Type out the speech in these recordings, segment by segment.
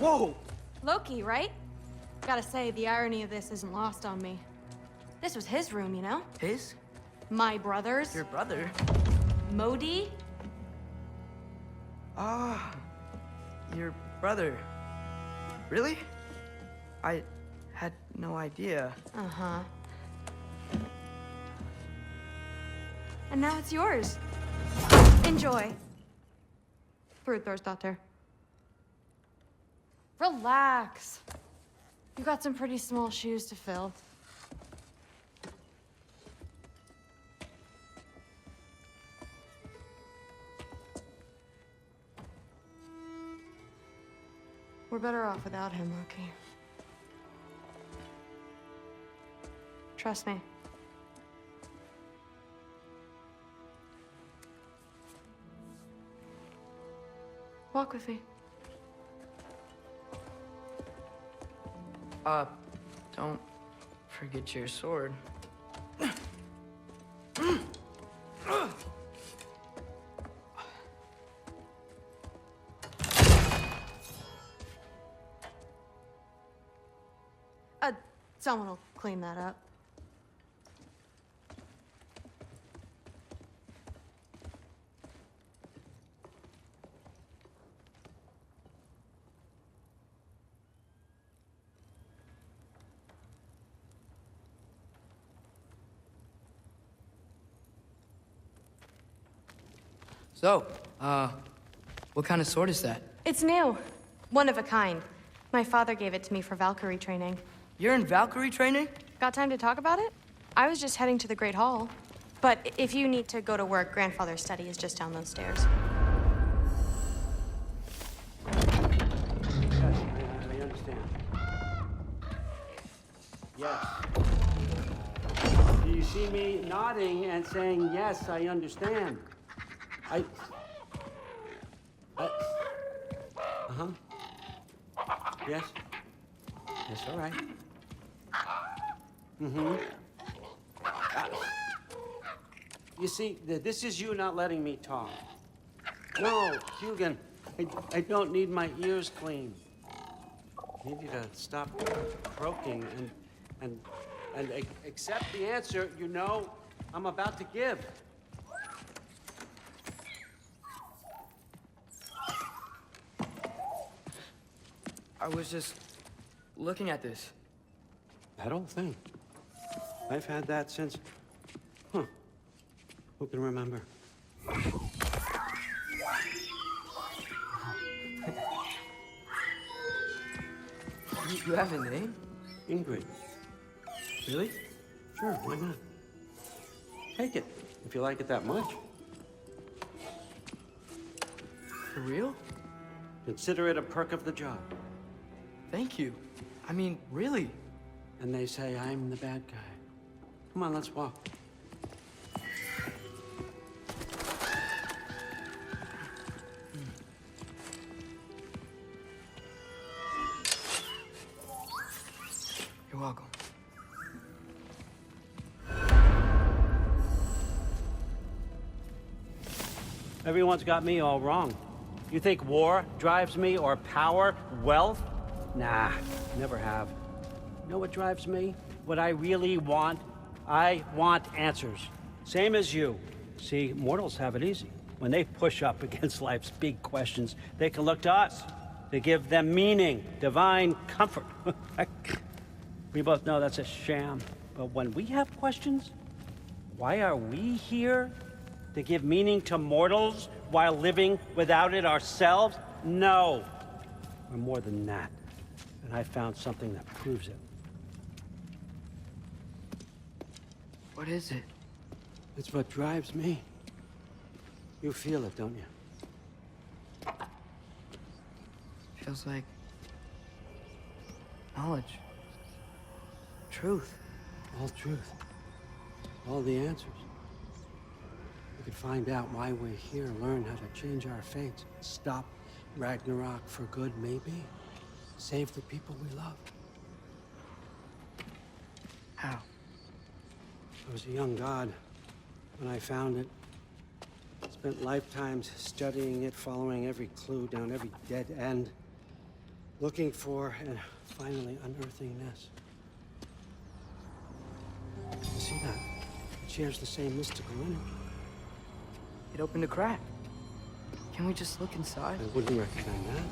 Whoa! Loki, right? Gotta say, the irony of this isn't lost on me. This was his room, you know? His? My brother's. Your brother? Modi? Ah, your brother. Really? I had no idea. Uh-huh. And now it's yours. Enjoy. Frukostdotter. Relax. You got some pretty small shoes to fill. We're better off without him, Loki. Trust me. Walk with me. Don't forget your sword. Someone will clean that up. So, what kind of sword is that? It's new. One of a kind. My father gave it to me for Valkyrie training. You're in Valkyrie training? Got time to talk about it? I was just heading to the Great Hall. But if you need to go to work, Grandfather's study is just down those stairs. Yes, I understand. Yes. Do you see me nodding and saying, yes, I understand? Uh-huh. Yes? Yes, all right. Mm-hmm. You see, this is you not letting me talk. No, Hugan, I don't need my ears cleaned. I need you to stop croaking and accept the answer you know I'm about to give. I was just looking at this. That old thing. I've had that since... Huh. Who can remember? You have a name? Ingrid. Really? Sure, why not? Take it, if you like it that much. For real? Consider it a perk of the job. Thank you. I mean, really. And they say I'm the bad guy. Come on, let's walk. You're welcome. Everyone's got me all wrong. You think war drives me, or power, wealth? Nah, never have. You know what drives me? What I really want? I want answers. Same as you. See, mortals have it easy. When they push up against life's big questions, they can look to us. They give them meaning, divine comfort. We both know that's a sham. But when we have questions, why are we here? To give meaning to mortals while living without it ourselves? No. We're more than that. And I found something that proves it. What is it? It's what drives me. You feel it, don't you? Feels like knowledge. Truth. All truth. All the answers. We could find out why we're here, learn how to change our fates, stop Ragnarok for good, maybe. Save the people we love. How? I was a young god when I found it. Spent lifetimes studying it, following every clue down every dead end. Looking for and finally unearthing this. You see that? It shares the same mystical energy. It opened a crack. Can we just look inside? I wouldn't recommend that.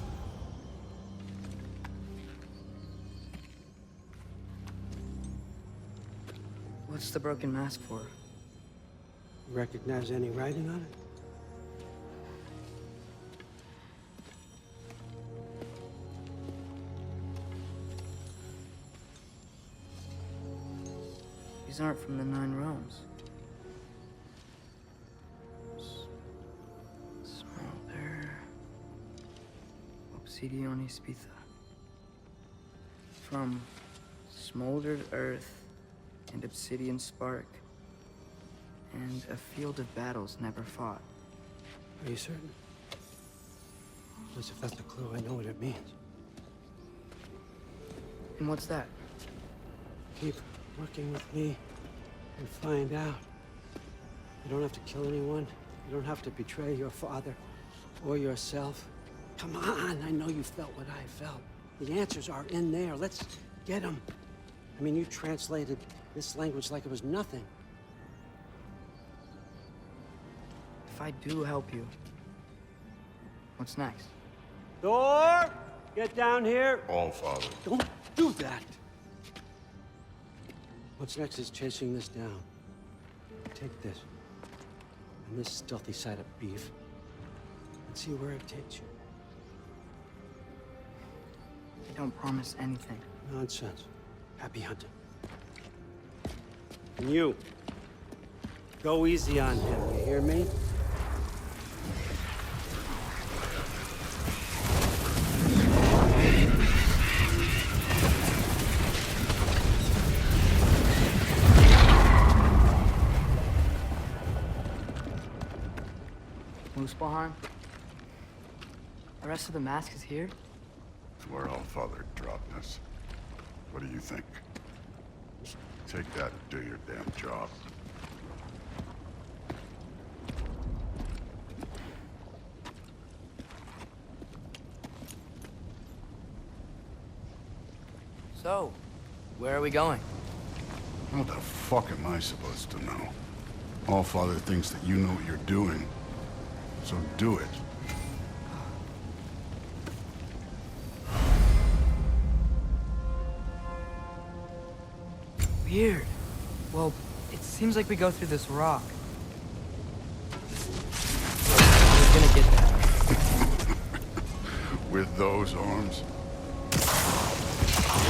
What's the broken mask for? Recognize any writing on it? These aren't from the Nine Realms. Smolder. Obsidione Spitha. From smoldered earth and obsidian spark. And a field of battles never fought. Are you certain? Because if that's a clue, I know what it means. And what's that? Keep working with me and find out. You don't have to kill anyone. You don't have to betray your father or yourself. Come on, I know you felt what I felt. The answers are in there. Let's get them. I mean, you translated this language like it was nothing. If I do help you, what's next? Thor! Get down here! All Father. Don't do that! What's next is chasing this down. Take this, and this stealthy side of beef, and see where it takes you. I don't promise anything. Nonsense. Happy hunting. And you, go easy on him, you hear me? Muspelheim? The rest of the mask is here? It's where All Father dropped us. What do you think? Take that and do your damn job. So, where are we going? What the fuck am I supposed to know? All Father thinks that you know what you're doing. So do it. Weird. Well, it seems like we go through this rock. We're gonna get that. With those arms.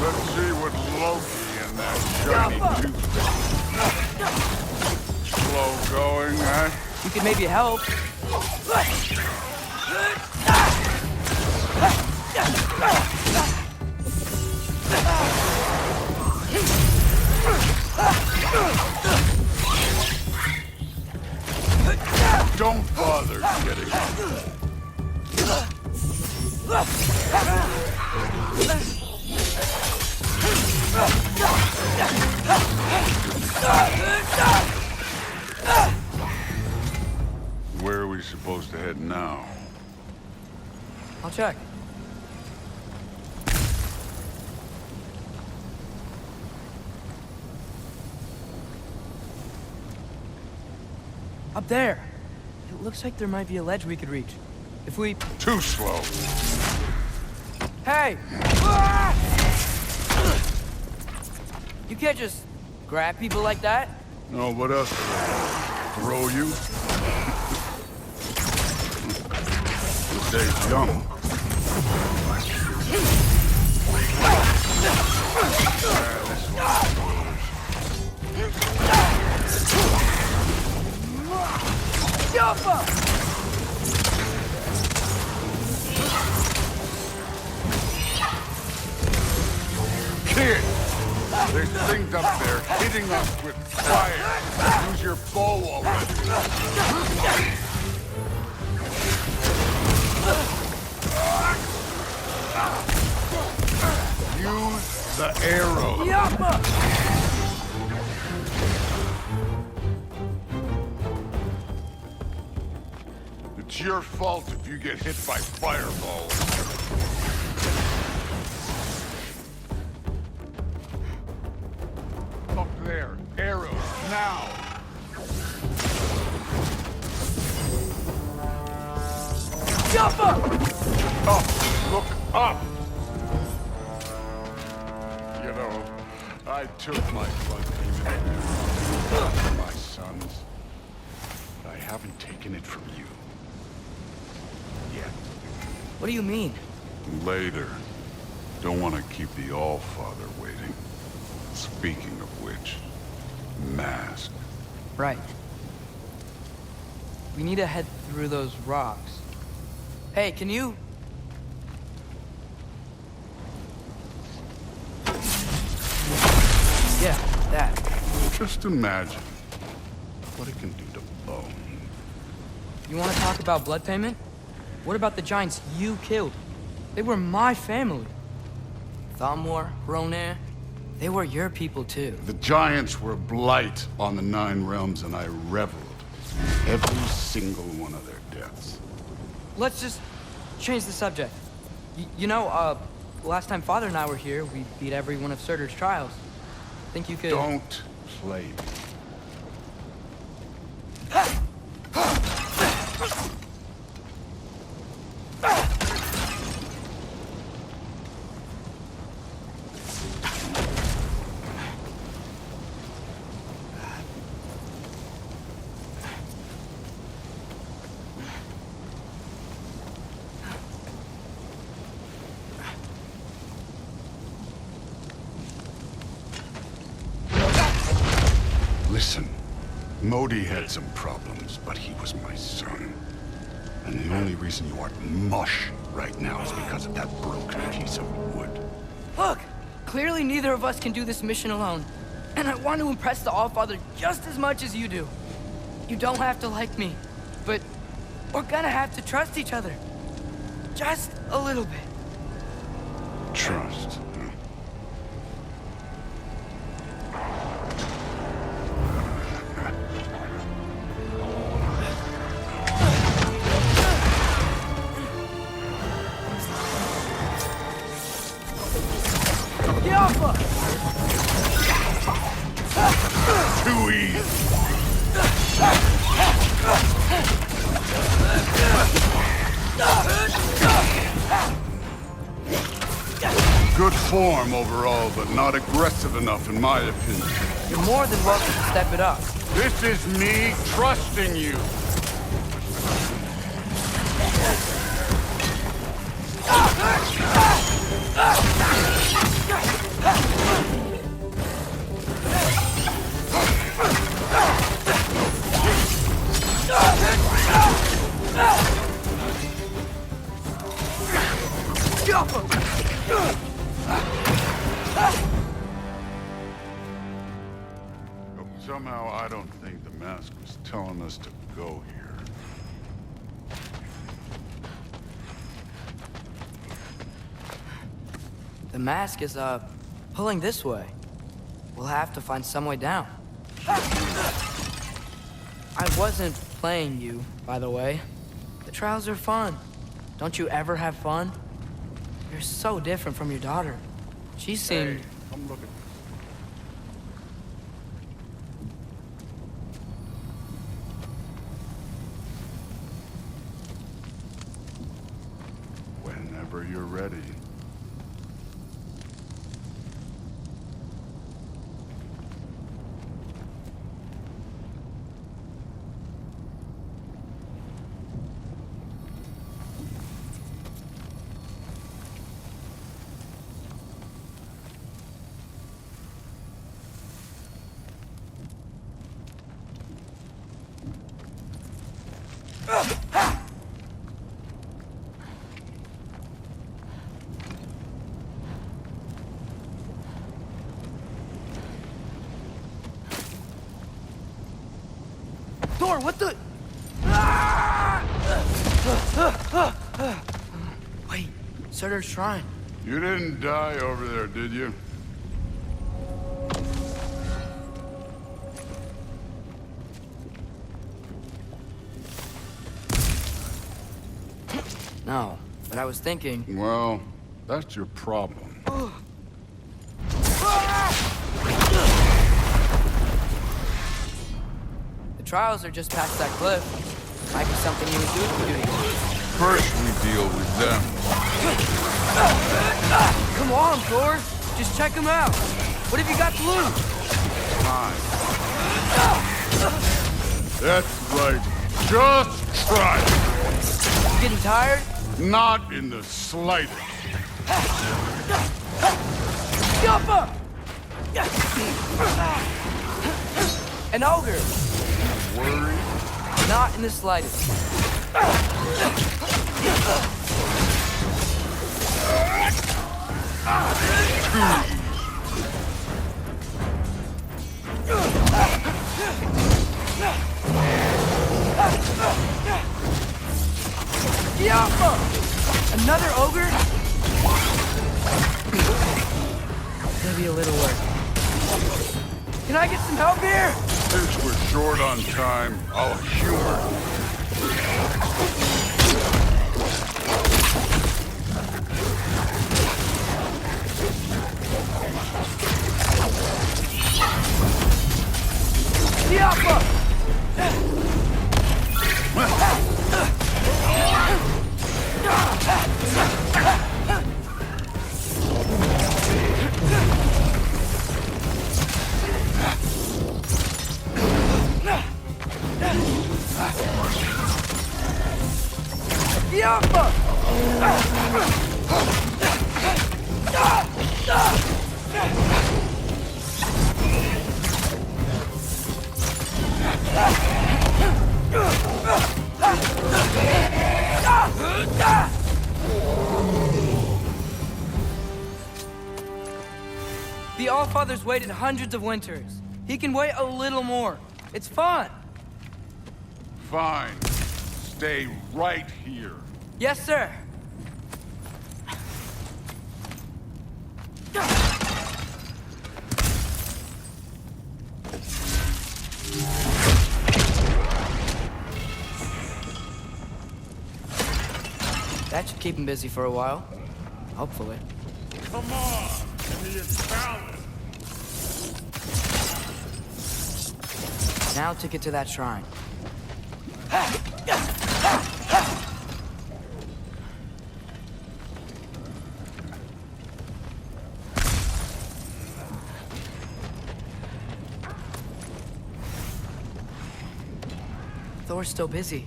Let's see what Loki and that shiny toothpick. Slow going, huh? You could maybe help. Don't bother getting up. Where are we supposed to head now? I'll check. Up there. It looks like there might be a ledge we could reach. If we... Too slow. Hey! You can't just grab people like that. No, what else? Throw you? Stay young. Jump up! Kid! There's things up there hitting us with fire. Use your bow already. Use the arrow. Yappa! It's your fault if you get hit by fireballs. Up! Look up! You know, I took my blood payment from my sons, but I haven't taken it from you. Yet. What do you mean? Later. Don't want to keep the All-Father waiting. Speaking of which, mask. Right. We need to head through those rocks. Hey, can you... Yeah, that. Just imagine what it can do to bone. You want to talk about blood payment? What about the giants you killed? They were my family. Thamor, Ronair, they were your people too. The giants were a blight on the Nine Realms, and I reveled every single one of their deaths. Let's just change the subject. You know, last time Father and I were here, we beat every one of Surtur's trials. Think you could... Don't play me. Listen, Modi had some problems, but he was my son. And the only reason you aren't mush right now is because of that broken piece of wood. Look! Clearly neither of us can do this mission alone. And I want to impress the All-Father just as much as you do. You don't have to like me, but we're gonna have to trust each other. Just a little bit. Trust. Huh? Too easy. Good form overall, but not aggressive enough in my opinion. You're more than welcome to step it up. This is me trusting you. Somehow I don't think the mask was telling us to go here. The mask is, pulling this way. We'll have to find some way down. I wasn't playing you, by the way. The trials are fun. Don't you ever have fun? You're so different from your daughter. She seemed... Hey, come look at this. Whenever you're ready. Thor, what the... Wait, Surtur's shrine. You didn't die over there, did you? No, but I was thinking... Well, that's your problem. The trials are just past that cliff. Might be something you would do if you do it. First we deal with them. Come on, Thor. Just check them out. What have you got to lose? Fine. That's right. Just try it. You getting tired? Not in the slightest. Jump up! An ogre. Worry? Not in the slightest. Yappa! Another ogre? Maybe a little work. Can I get some help here? Since we're short on time, I'll humor you. Yappa! Yappa! The Allfather's waited hundreds of winters. He can wait a little more. It's fun. Fine. Stay right here. Yes, sir. That should keep him busy for a while. Hopefully. Come on! Give me a challenge! Now to get to that shrine. Thor's still busy.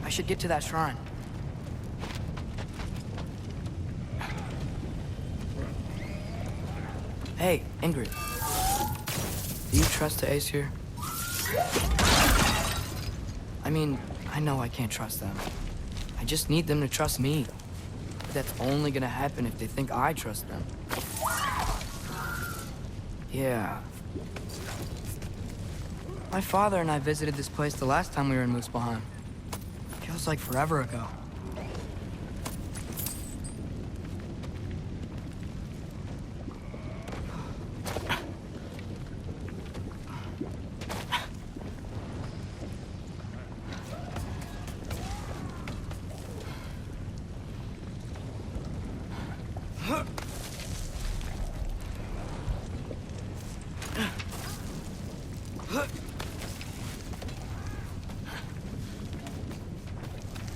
I should get to that shrine. Hey, Ingrid. Do you trust the Ace here? I mean, I know I can't trust them. I just need them to trust me. But that's only gonna happen if they think I trust them. Yeah. My father and I visited this place the last time we were in Muspelheim. Feels like forever ago.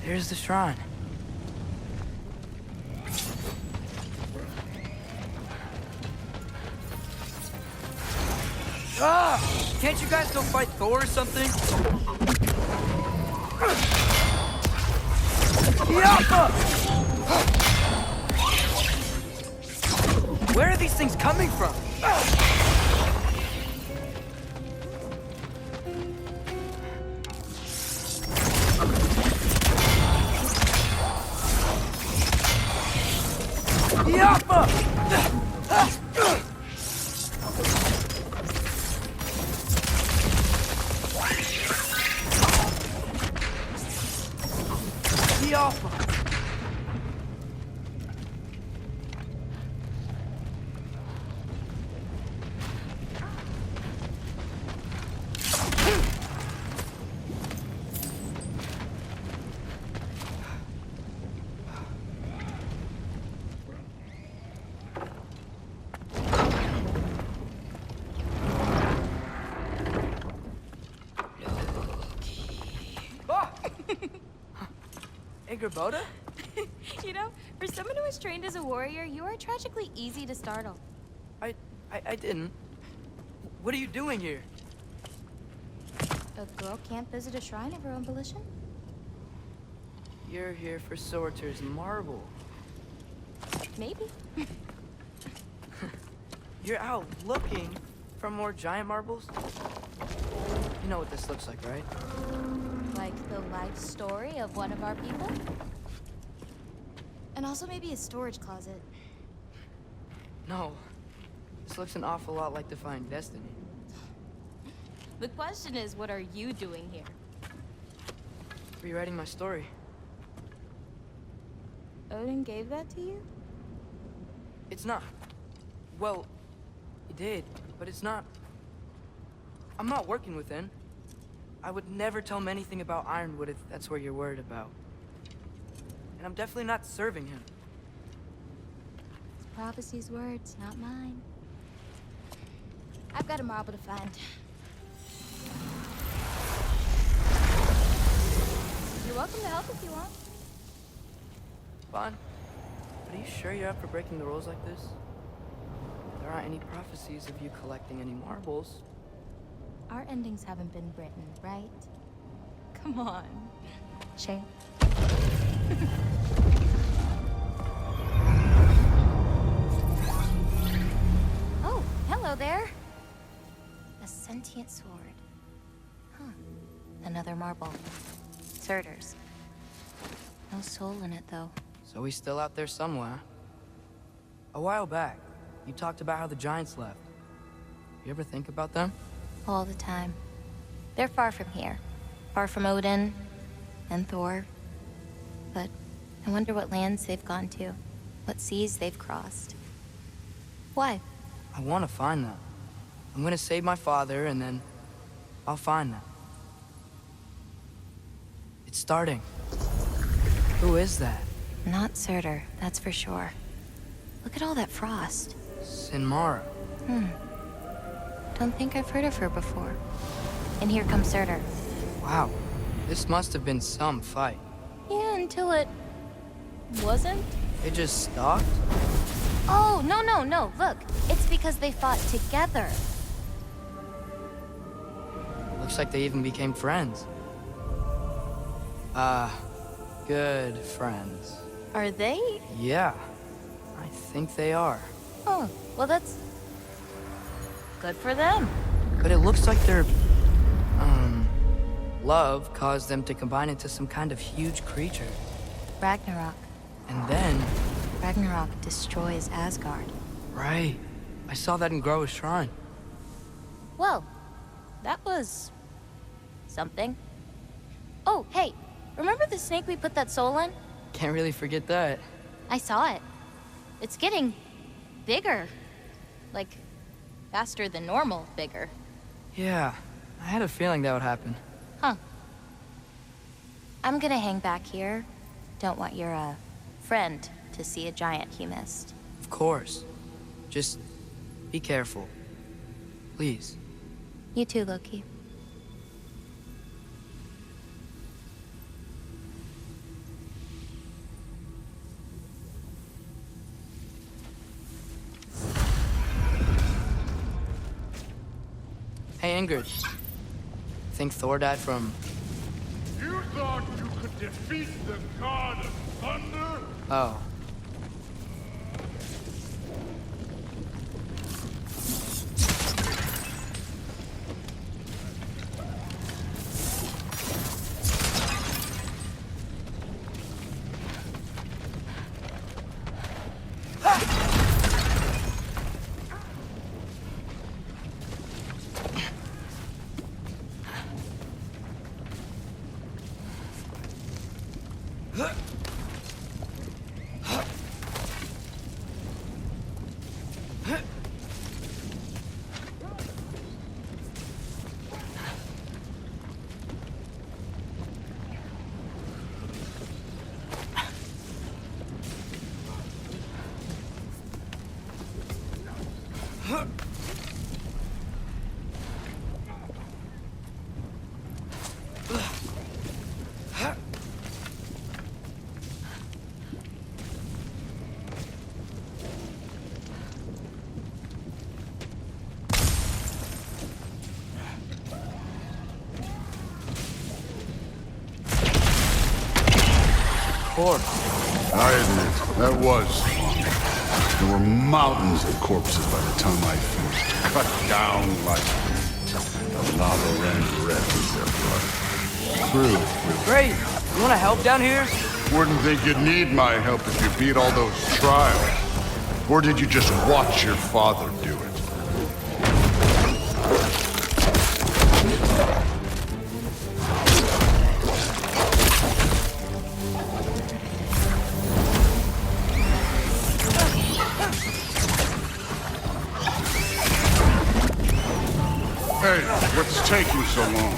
There's the shrine. Ah! Can't you guys go fight Thor or something? Yappa! Where are these things coming from? Yappa! Yappa! Hey, Grabota? You know, for someone who was trained as a warrior, you are tragically easy to startle. I didn't. What are you doing here? A girl can't visit a shrine of her own volition? You're here for Sorter's marble. Maybe. You're out looking for more giant marbles? You know what this looks like, right? Like the life story of one of our people? And also maybe a storage closet. No. This looks an awful lot like Defying Destiny. The question is, what are you doing here? Rewriting my story. Odin gave that to you? It's not. Well, he did, but it's not. I'm not working with him. I would never tell him anything about Ironwood if that's what you're worried about. And I'm definitely not serving him. It's prophecy's words, not mine. I've got a marble to find. You're welcome to help if you want. Fine. But are you sure you're up for breaking the rules like this? There aren't any prophecies of you collecting any marbles. Our endings haven't been written, right? Come on. Shane. Oh, hello there. A sentient sword. Huh. Another marble. Surtur's. No soul in it, though. So he's still out there somewhere. A while back, you talked about how the giants left. You ever think about them? All the time. They're far from here. Far from Odin and Thor. But I wonder what lands they've gone to. What seas they've crossed. Why? I want to find them. I'm gonna save my father, and then I'll find them. It's starting. Who is that? Not Surtur, that's for sure. Look at all that frost. Sinmara. Don't think I've heard of her before. And here comes Surtur. Wow. This must have been some fight. Yeah, until it... wasn't? They just stalked? Oh, no. Look, it's because they fought together. Looks like they even became friends. Good friends. Are they? Yeah, I think they are. Oh, well that's... good for them. But it looks like their, love caused them to combine into some kind of huge creature. Ragnarok. And then... Ragnarok destroys Asgard. Right. I saw that in Groa's shrine. Well, that was... something. Oh, hey, remember the snake we put that soul in? Can't really forget that. I saw it. It's getting... bigger. Like, faster than normal bigger. Yeah, I had a feeling that would happen. Huh. I'm gonna hang back here. Don't want your, friend to see a giant he missed. Of course. Just be careful. Please. You too, Loki. Hey, Ingrid. Think Thor died from... You thought you could defeat the god of thunder? Oh. Poor. I admit, that was fun. There were mountains of corpses by the time I finished. Cut down like the lava ran red with their blood. True. Great. You want to help down here? Wouldn't think you'd need my help if you beat all those trials. Or did you just watch your father do it? Hey, what's taking so long?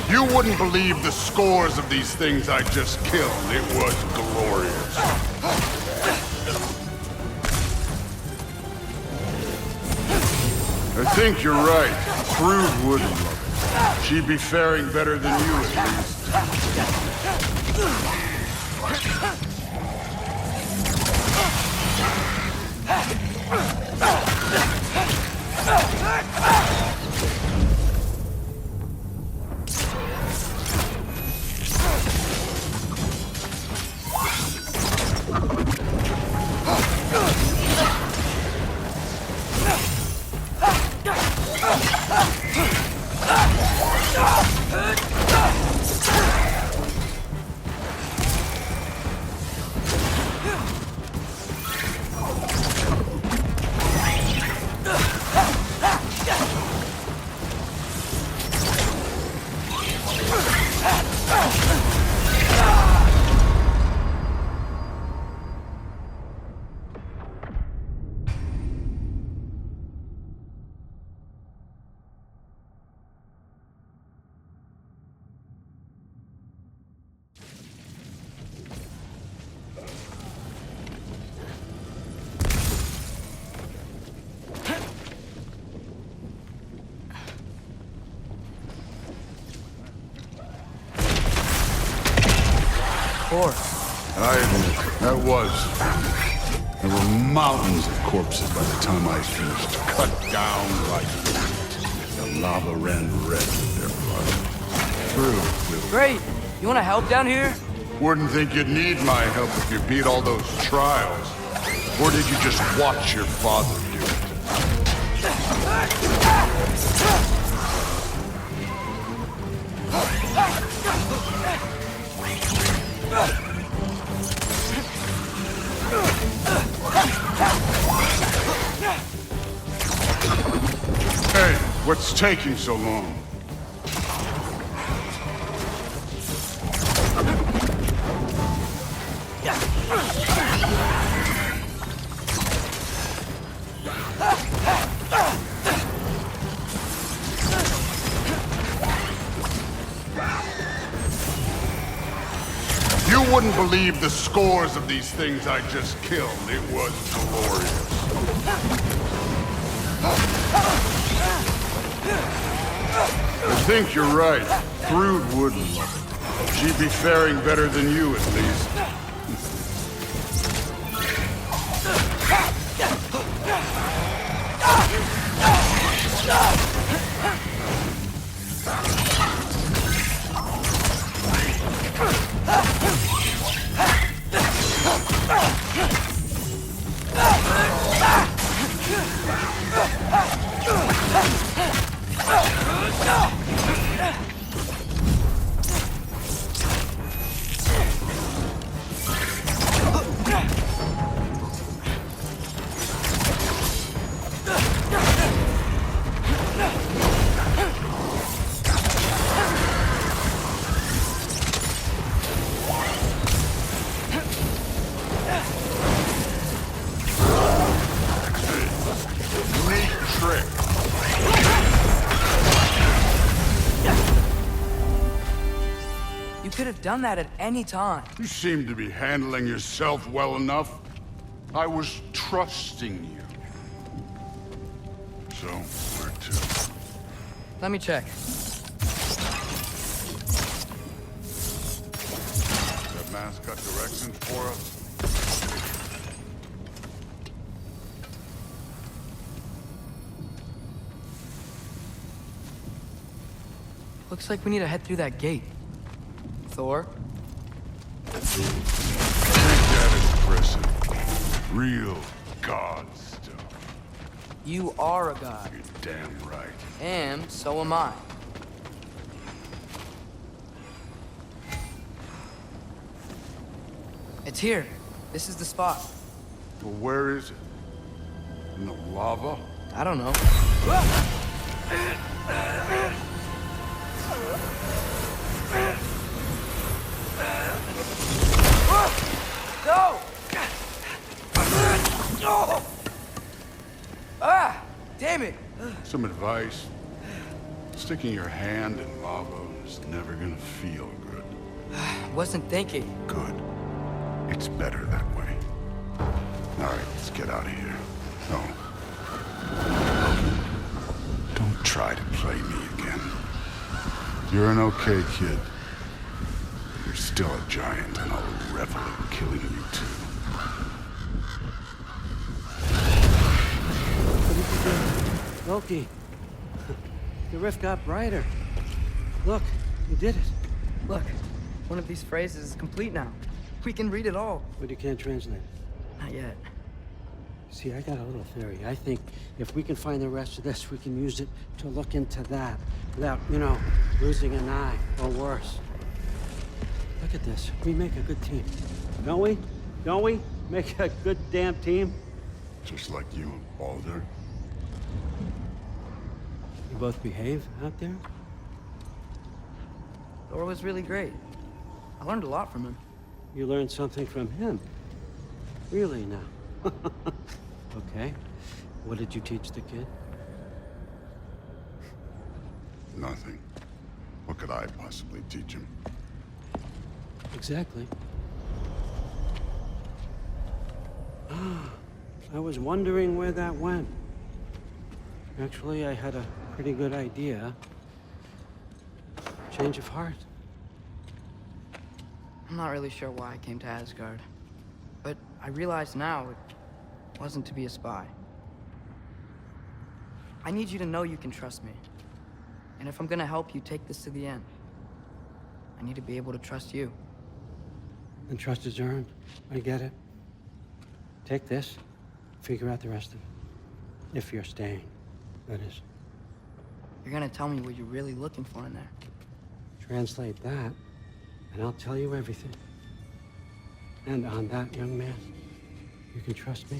You wouldn't believe the scores of these things I just killed. It was glorious. I think you're right. Thrud wouldn't love it. She'd be faring better than you, at least. I admit, that was fun. There were mountains of corpses by the time I finished. Cut down like the lava ran red with their blood. True. Great. You want to help down here? Wouldn't think you'd need my help if you beat all those trials. Or did you just watch your father do it? Hey, what's taking so long? You wouldn't believe the scores of these things I just killed. It was glorious. I think you're right. Thrud wouldn't love it. She'd be faring better than you, at least. You could have done that at any time. You seem to be handling yourself well enough. I was trusting you. So, where to? Let me check. That mask got directions for us? Looks like we need to head through that gate. Thor? That is impressive. Real god stuff. You are a god. You're damn right. And so am I. It's here. This is the spot. Well, where is it? In the lava? I don't know. No! Ah! Damn it! Some advice. Sticking your hand in lava is never gonna feel good. Wasn't thinking. Good. It's better that way. All right, let's get out of here. No. Don't try to play me again. You're an okay kid. You're still a giant, and I'll revel in killing you too. What did you do? Loki. The rift got brighter. Look, you did it. Look, one of these phrases is complete now. We can read it all. But you can't translate. Not yet. See, I got a little theory. I think if we can find the rest of this, we can use it to look into that without, losing an eye or worse. Look at this. We make a good team. Don't we? Don't we? Make a good damn team? Just like you and Baldur. You both behave out there? Thor was really great. I learned a lot from him. You learned something from him. Really now? Okay. What did you teach the kid? Nothing. What could I possibly teach him? Exactly. I was wondering where that went. Actually, I had a pretty good idea. Change of heart. I'm not really sure why I came to Asgard. But I realize now it wasn't to be a spy. I need you to know you can trust me. And if I'm gonna help you take this to the end, I need to be able to trust you. And trust is earned. I get it. Take this. Figure out the rest of it. If you're staying, that is. You're gonna tell me what you're really looking for in there. Translate that, and I'll tell you everything. And on that, young man, you can trust me.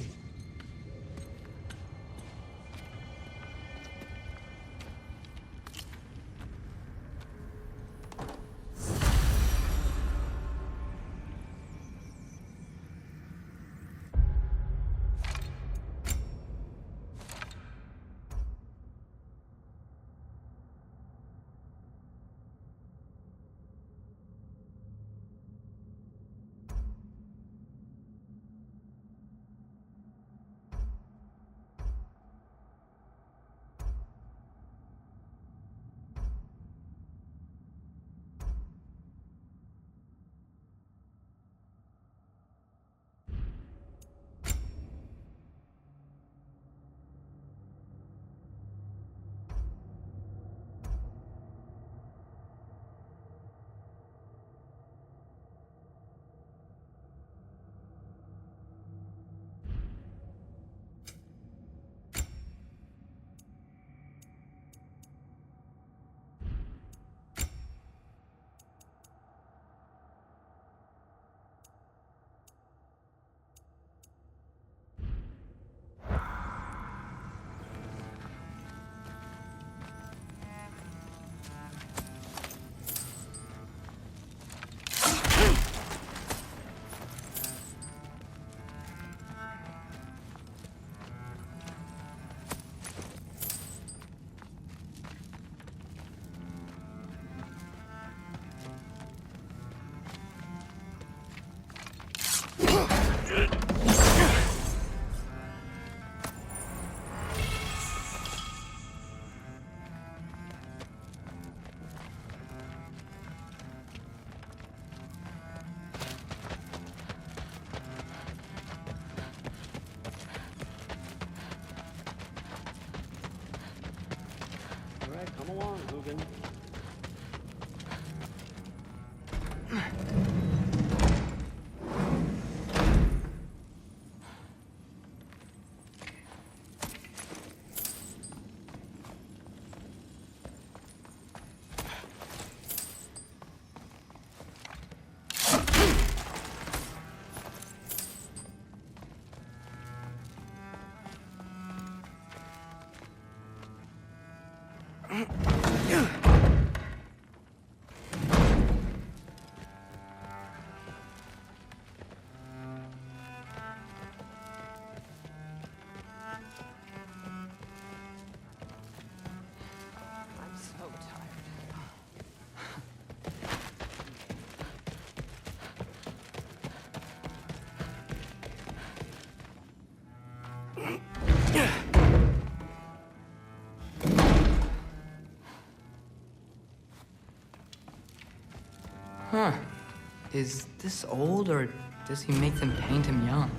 Is this old, or does he make them paint him young?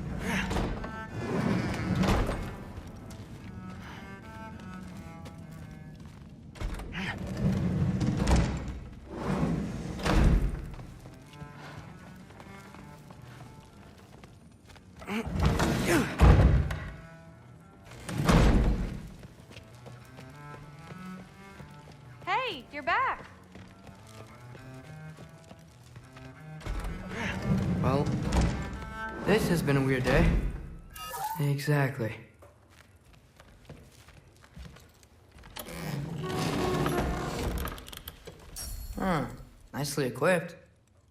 Hey, you're back. Well, this has been a weird day. Exactly. Huh. Nicely equipped.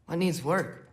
What needs work?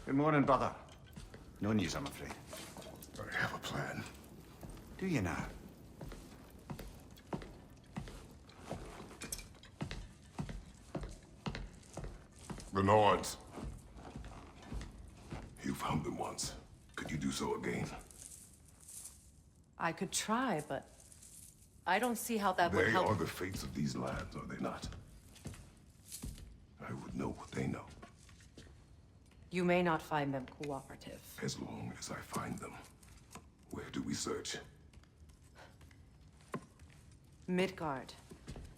Good morning, brother. No news, I'm afraid. I have a plan. Do you now? The Nords. You found them once. Could you do so again? I could try, but I don't see how that would They help. are the fates of these lands, are they not? I would know what they know, You may not find them cooperative. as long as I find them. Where do we search? Midgard.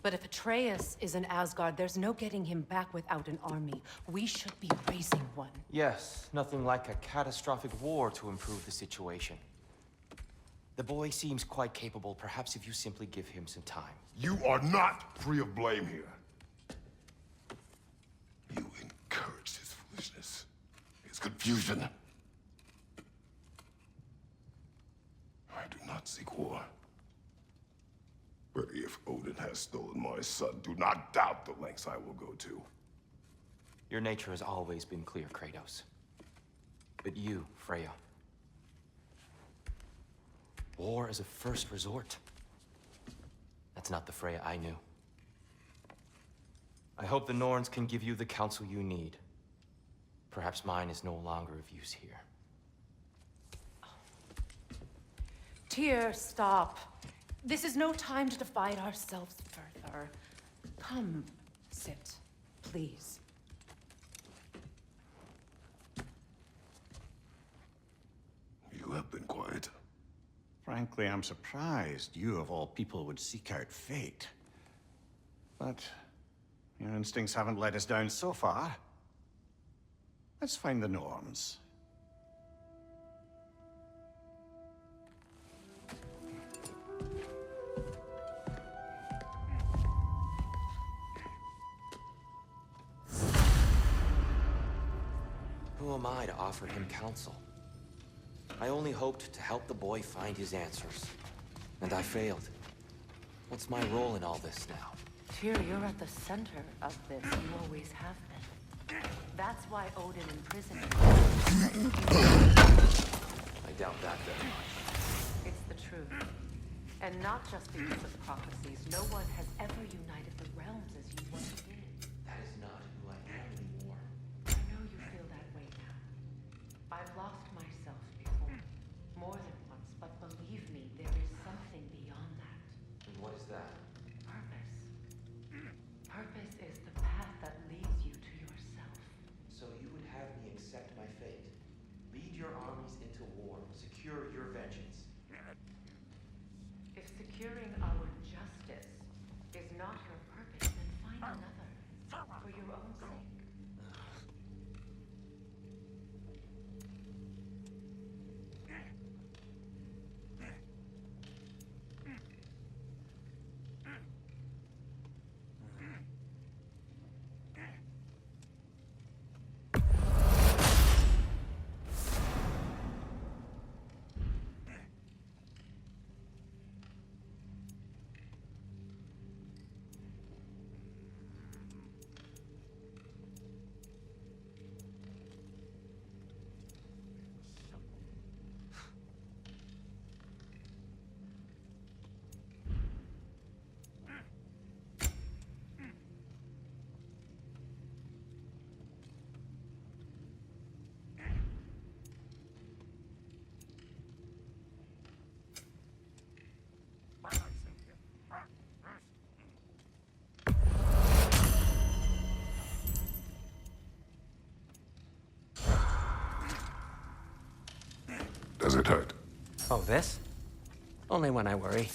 But if Atreus is in Asgard, there's no getting him back without an army. We should be raising one. Yes, nothing like a catastrophic war to improve the situation. The boy seems quite capable, perhaps if you simply give him some time. You are not free of blame here. You encouraged his foolishness, his confusion. I do not seek war. But if Odin has stolen my son, do not doubt the lengths I will go to. Your nature has always been clear, Kratos. But you, Freya. War is a first resort. That's not the Freya I knew. I hope the Norns can give you the counsel you need. Perhaps mine is no longer of use here. Tyr, stop. This is no time to divide ourselves further. Come, sit, please. You have been quiet. Frankly, I'm surprised you, of all people, would seek out fate. But your instincts haven't let us down so far. Let's find the norms. Who am I to offer him counsel? I only hoped to help the boy find his answers. And I failed. What's my role in all this now? Tyr, you're at the center of this. You always have been. That's why Odin imprisoned you. I doubt that very much. It's the truth. And not just because of prophecies. No one has ever united the realms as you once did. That is not who I am anymore. I know you feel that way now. I've lost myself before. More than once, but believe me, there is something beyond that. And what is that? Purpose. Purpose is the path that leads you to yourself. So you would have me accept my fate? Lead your armies into war, secure your vengeance. If securing our justice is not your purpose, then find another. For your own sake. Does it hurt? Oh, this? Only when I worry.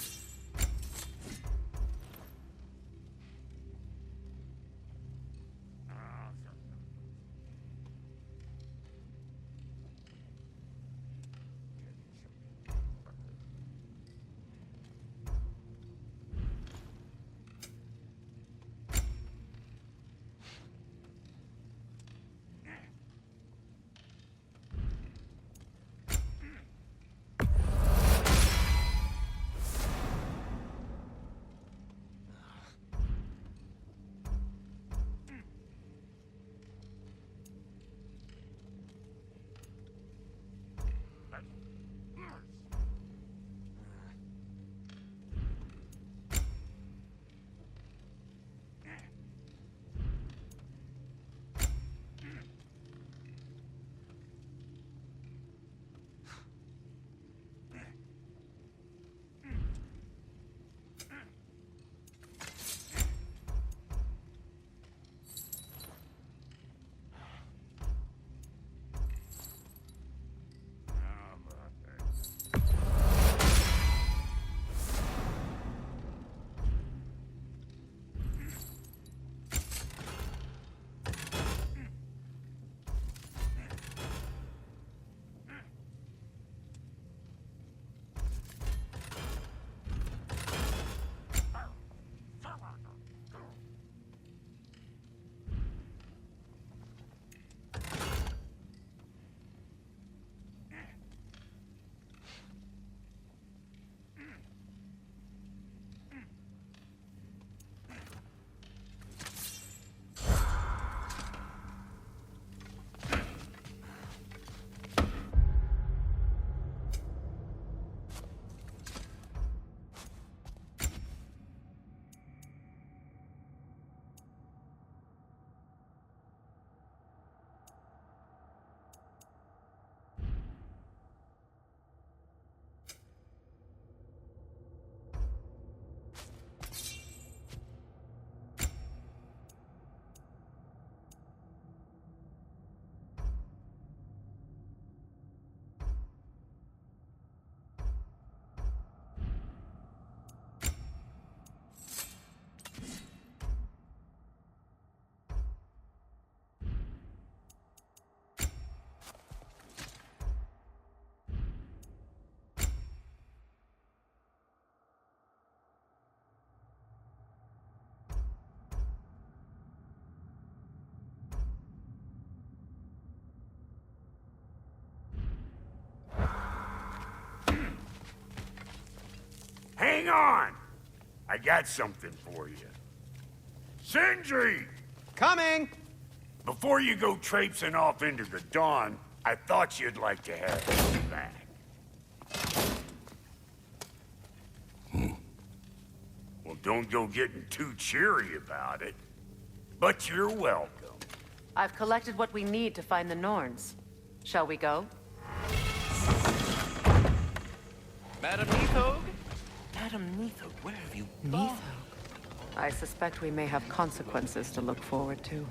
Hang on! I got something for you. Sindri! Coming! Before you go traipsing off into the dawn, I thought you'd like to have this back. Well, don't go getting too cheery about it. But you're welcome. I've collected what we need to find the Norns. Shall we go? Madam Neathog? Madam Neathog, where have you gone? I suspect we may have consequences to look forward to.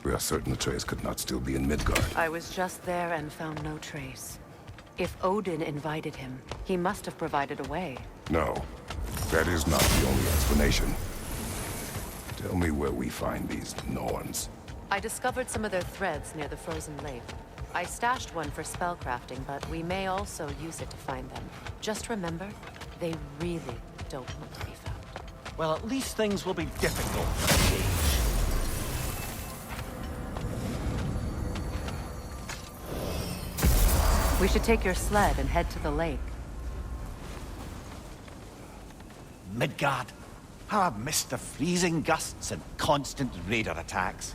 We are certain the trace could not still be in Midgard. I was just there and found no trace. If Odin invited him, he must have provided a way. No, that is not the only explanation. Tell me where we find these Norns. I discovered some of their threads near the frozen lake. I stashed one for spellcrafting, but we may also use it to find them. Just remember, they really don't want to be found. Well, at least things will be difficult for a change. We should take your sled and head to the lake. Midgard. How I've missed the freezing gusts and constant raider attacks.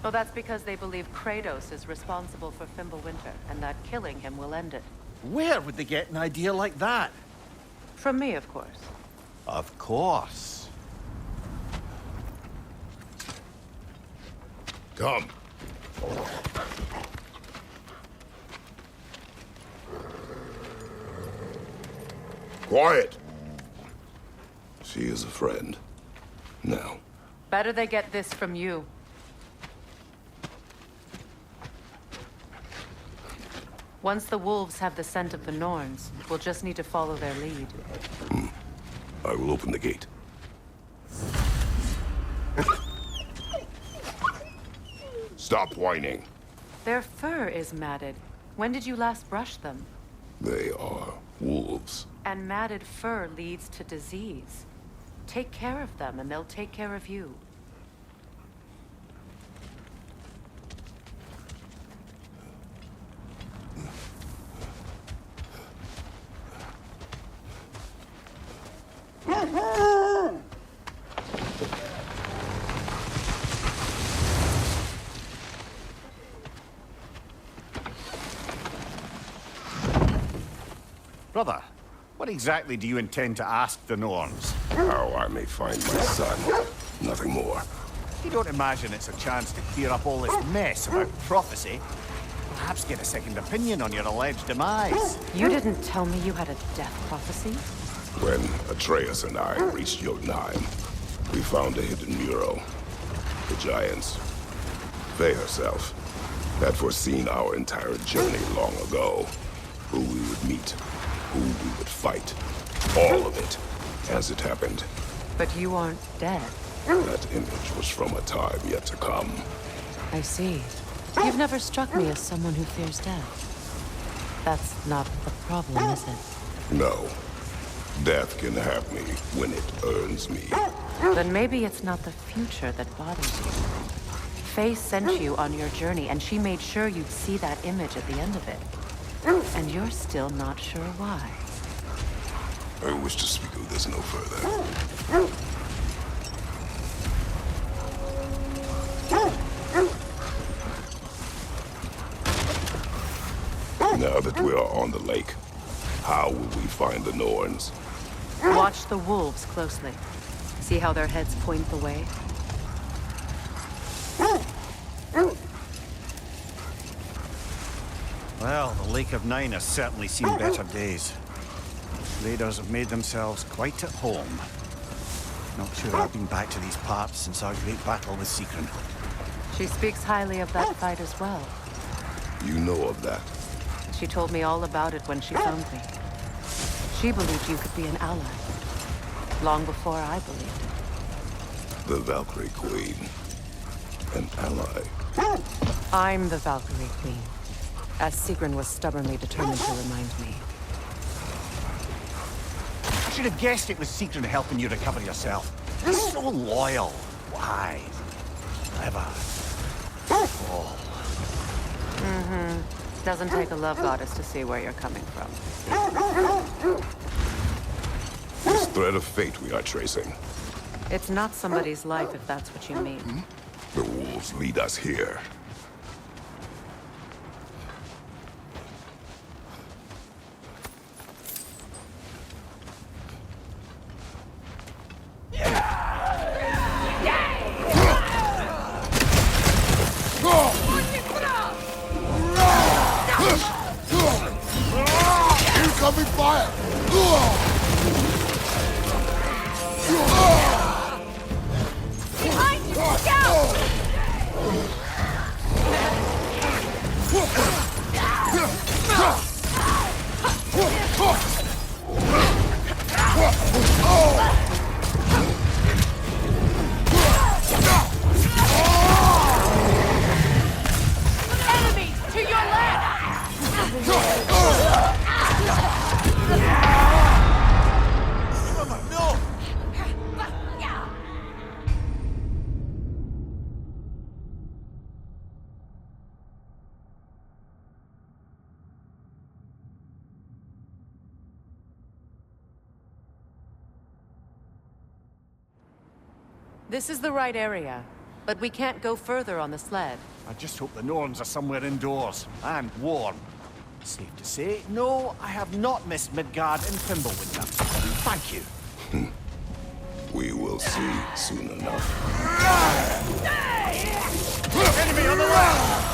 Well, that's because they believe Kratos is responsible for Fimbulwinter, and that killing him will end it. Where would they get an idea like that? From me, of course. Of course. Come. Quiet! She is a friend. Now. Better they get this from you. Once the wolves have the scent of the Norns, we'll just need to follow their lead. I will open the gate. Stop whining. Their fur is matted. When did you last brush them? They are wolves. And matted fur leads to disease. Take care of them, and they'll take care of you. Brother, what exactly do you intend to ask the Norns? How I may find my son. Nothing more. You don't imagine it's a chance to clear up all this mess about prophecy? Perhaps get a second opinion on your alleged demise. You didn't tell me you had a death prophecy? When Atreus and I reached Jotunheim, we found a hidden mural. The Giants, Faye herself, had foreseen our entire journey long ago. Who we would meet, who we would fight. All of it, as it happened. But you aren't dead. That image was from a time yet to come. I see. You've never struck me as someone who fears death. That's not the problem, is it? No. Death can have me when it earns me. Then maybe it's not the future that bothers you. Faye sent you on your journey, and she made sure you'd see that image at the end of it. And you're still not sure why. I wish to speak of this no further. Now that we are on the lake, how will we find the Norns? Watch the wolves closely. See how their heads point the way? Well, the Lake of Nine has certainly seen better days. Raiders have made themselves quite at home. Not sure I've been back to these parts since our great battle with Secret. She speaks highly of that fight as well. You know of that? She told me all about it when she found me. She believed you could be an ally. Long before I believed it. The Valkyrie Queen. An ally. I'm the Valkyrie Queen, as Sigrun was stubbornly determined to remind me. I should have guessed it was Secret helping you recover yourself. He's so loyal, wise, clever. Oh. Doesn't take a love goddess to see where you're coming from. This thread of fate we are tracing. It's not somebody's life, if that's what you mean. The wolves lead us here. Incoming fire! Behind you! Scout! Enemies to your left! This is the right area, but we can't go further on the sled. I just hope the Norns are somewhere indoors, and warm. Safe to say, no, I have not missed Midgard and Fimbulwinter. Thank you. We will see soon enough. Enemy on the left!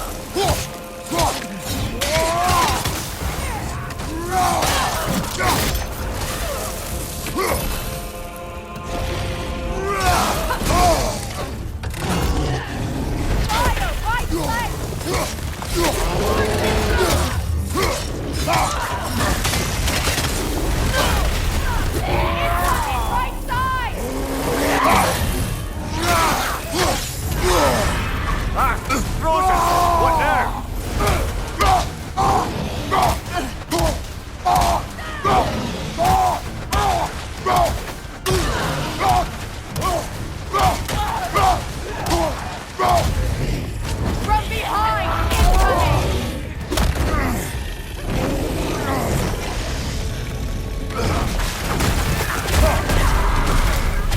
What now? From behind!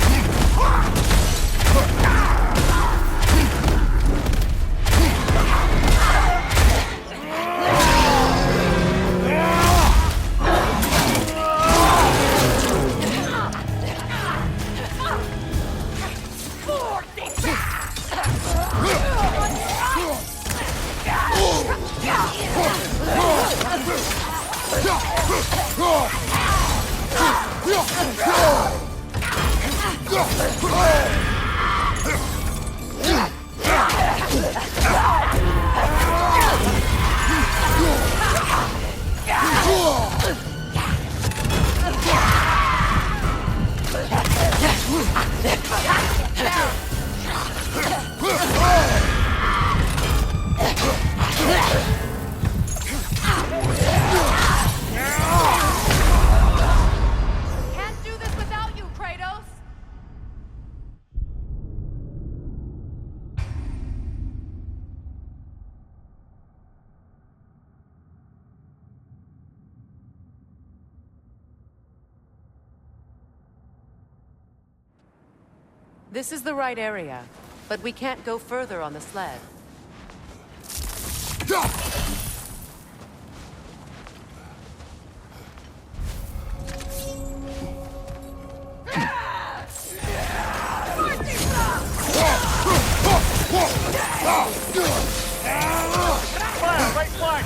Incoming! This is the right area, but we can't go further on the sled. Right flank!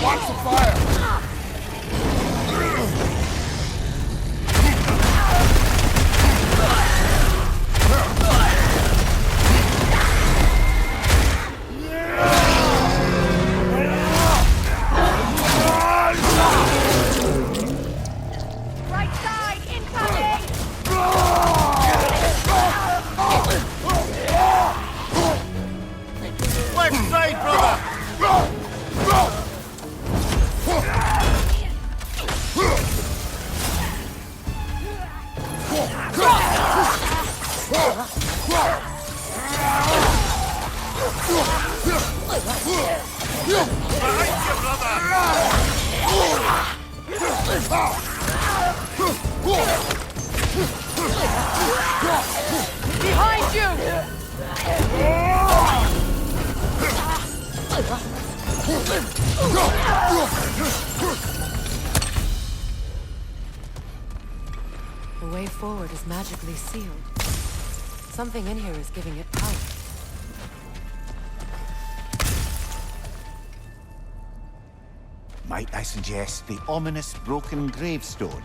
Watch the fire! Right side, incoming! Left side, brother! Behind you, Behind you! The way forward is magically sealed. Something in here is giving it power. Might I suggest the ominous broken gravestone?